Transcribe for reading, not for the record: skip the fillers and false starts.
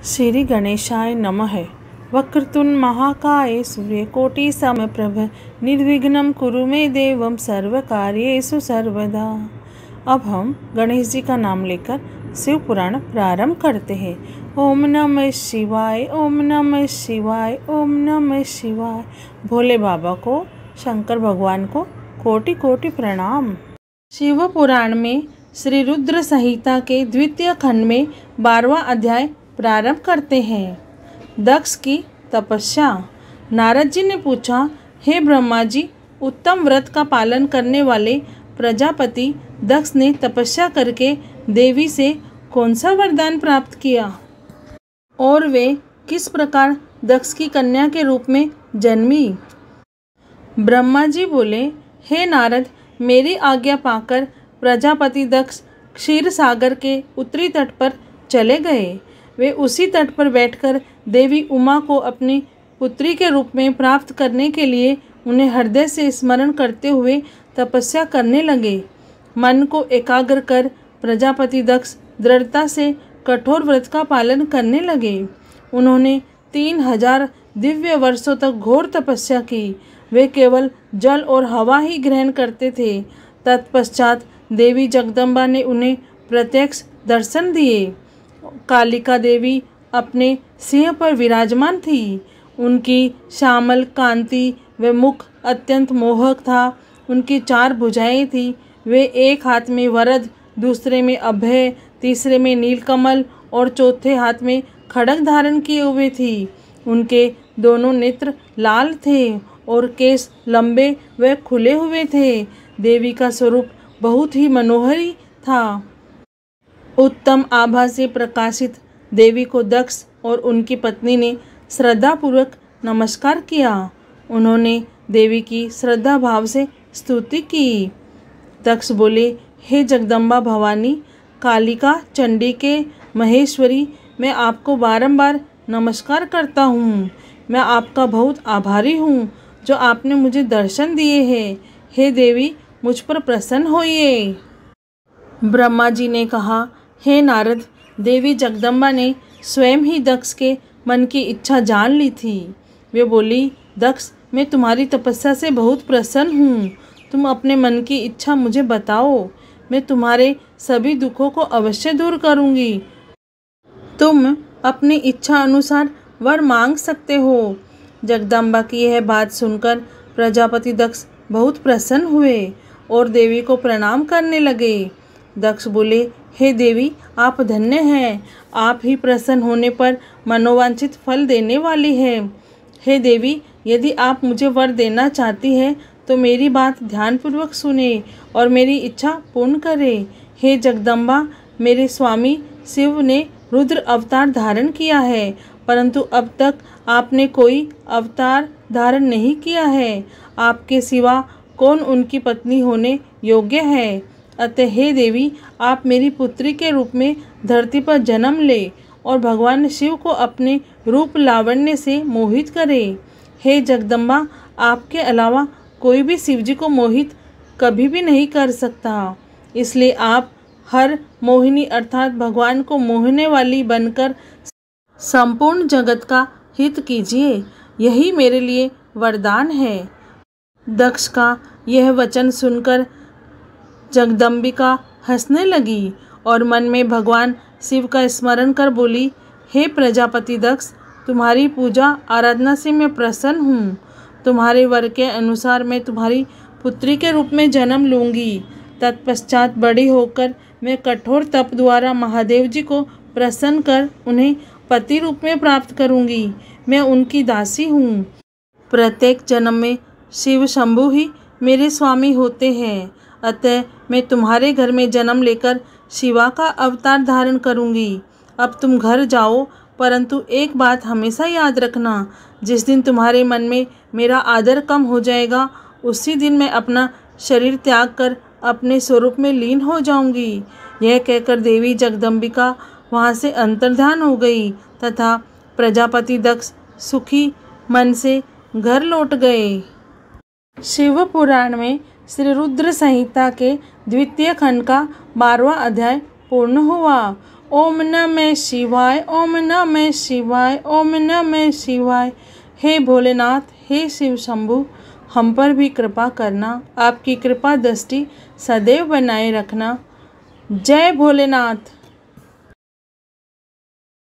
श्री गणेशाय नमः। वक्रतुंड महाकाय सूर्यकोटि समप्रभ निर्विघ्नं कुरु मे देवं सर्वकार्येषु सर्वदा। अब हम गणेश जी का नाम लेकर शिव पुराण प्रारंभ करते हैं। ओम नमः शिवाय, ओम नमः शिवाय, ओम नमः शिवाय। भोले बाबा को, शंकर भगवान को कोटि कोटि प्रणाम। शिव पुराण में श्री रुद्र संहिता के द्वितीय खंड में 12वां अध्याय प्रारंभ करते हैं। दक्ष की तपस्या। नारद जी ने पूछा, हे ब्रह्मा जी, उत्तम व्रत का पालन करने वाले प्रजापति दक्ष ने तपस्या करके देवी से कौन सा वरदान प्राप्त किया और वे किस प्रकार दक्ष की कन्या के रूप में जन्मी? ब्रह्मा जी बोले, हे नारद, मेरी आज्ञा पाकर प्रजापति दक्ष क्षीर सागर के उत्तरी तट पर चले गए। वे उसी तट पर बैठकर देवी उमा को अपनी पुत्री के रूप में प्राप्त करने के लिए उन्हें हृदय से स्मरण करते हुए तपस्या करने लगे। मन को एकाग्र कर प्रजापति दक्ष दृढ़ता से कठोर व्रत का पालन करने लगे। उन्होंने 3000 दिव्य वर्षों तक घोर तपस्या की। वे केवल जल और हवा ही ग्रहण करते थे। तत्पश्चात देवी जगदम्बा ने उन्हें प्रत्यक्ष दर्शन दिए। कालिका देवी अपने सिंह पर विराजमान थी। उनकी श्यामल कांति व मुख अत्यंत मोहक था। उनकी 4 भुजाएं थी। वे एक हाथ में वरद, दूसरे में अभय, तीसरे में नीलकमल और चौथे हाथ में खड्ग धारण किए हुए थी। उनके दोनों नेत्र लाल थे और केश लंबे व खुले हुए थे। देवी का स्वरूप बहुत ही मनोहरी था। उत्तम आभा से प्रकाशित देवी को दक्ष और उनकी पत्नी ने श्रद्धापूर्वक नमस्कार किया। उन्होंने देवी की श्रद्धा भाव से स्तुति की। दक्ष बोले, हे जगदम्बा भवानी, कालिका चंडी के महेश्वरी, मैं आपको बारंबार नमस्कार करता हूँ। मैं आपका बहुत आभारी हूँ जो आपने मुझे दर्शन दिए हैं। हे देवी, मुझ पर प्रसन्न होइए। ब्रह्मा जी ने कहा, हे नारद, देवी जगदम्बा ने स्वयं ही दक्ष के मन की इच्छा जान ली थी। वे बोली, दक्ष, मैं तुम्हारी तपस्या से बहुत प्रसन्न हूँ। तुम अपने मन की इच्छा मुझे बताओ। मैं तुम्हारे सभी दुखों को अवश्य दूर करूँगी। तुम अपनी इच्छा अनुसार वर मांग सकते हो। जगदम्बा की यह बात सुनकर प्रजापति दक्ष बहुत प्रसन्न हुए और देवी को प्रणाम करने लगे। दक्ष बोले, हे देवी, आप धन्य हैं। आप ही प्रसन्न होने पर मनोवांछित फल देने वाली हैं। हे देवी, यदि आप मुझे वर देना चाहती हैं तो मेरी बात ध्यानपूर्वक सुने और मेरी इच्छा पूर्ण करें। हे जगदम्बा, मेरे स्वामी शिव ने रुद्र अवतार धारण किया है, परंतु अब तक आपने कोई अवतार धारण नहीं किया है। आपके सिवा कौन उनकी पत्नी होने योग्य है? अतः हे देवी, आप मेरी पुत्री के रूप में धरती पर जन्म ले और भगवान शिव को अपने रूप लावण्य से मोहित करें। हे जगदम्बा, आपके अलावा कोई भी शिव जी को मोहित कभी भी नहीं कर सकता। इसलिए आप हर मोहिनी अर्थात भगवान को मोहने वाली बनकर संपूर्ण जगत का हित कीजिए। यही मेरे लिए वरदान है। दक्ष का यह वचन सुनकर जगदम्बिका हंसने लगी और मन में भगवान शिव का स्मरण कर बोली, हे प्रजापति दक्ष, तुम्हारी पूजा आराधना से मैं प्रसन्न हूँ। तुम्हारे वर के अनुसार मैं तुम्हारी पुत्री के रूप में जन्म लूँगी। तत्पश्चात बड़ी होकर मैं कठोर तप द्वारा महादेव जी को प्रसन्न कर उन्हें पति रूप में प्राप्त करूँगी। मैं उनकी दासी हूँ। प्रत्येक जन्म में शिव शंभु ही मेरे स्वामी होते हैं। अतः मैं तुम्हारे घर में जन्म लेकर शिवा का अवतार धारण करूँगी। अब तुम घर जाओ, परंतु एक बात हमेशा याद रखना, जिस दिन तुम्हारे मन में मेरा आदर कम हो जाएगा, उसी दिन मैं अपना शरीर त्याग कर अपने स्वरूप में लीन हो जाऊँगी। यह कहकर देवी जगदम्बिका वहाँ से अंतर्ध्यान हो गई तथा प्रजापति दक्ष सुखी मन से घर लौट गए। शिव पुराण में श्री रुद्र संहिता के द्वितीय खंड का 12वां अध्याय पूर्ण हुआ। ओम नमः शिवाय, ओम नमः शिवाय, ओम नमः शिवाय। हे भोलेनाथ, हे शिव शंभु, हम पर भी कृपा करना, आपकी कृपा दृष्टि सदैव बनाए रखना। जय भोलेनाथ।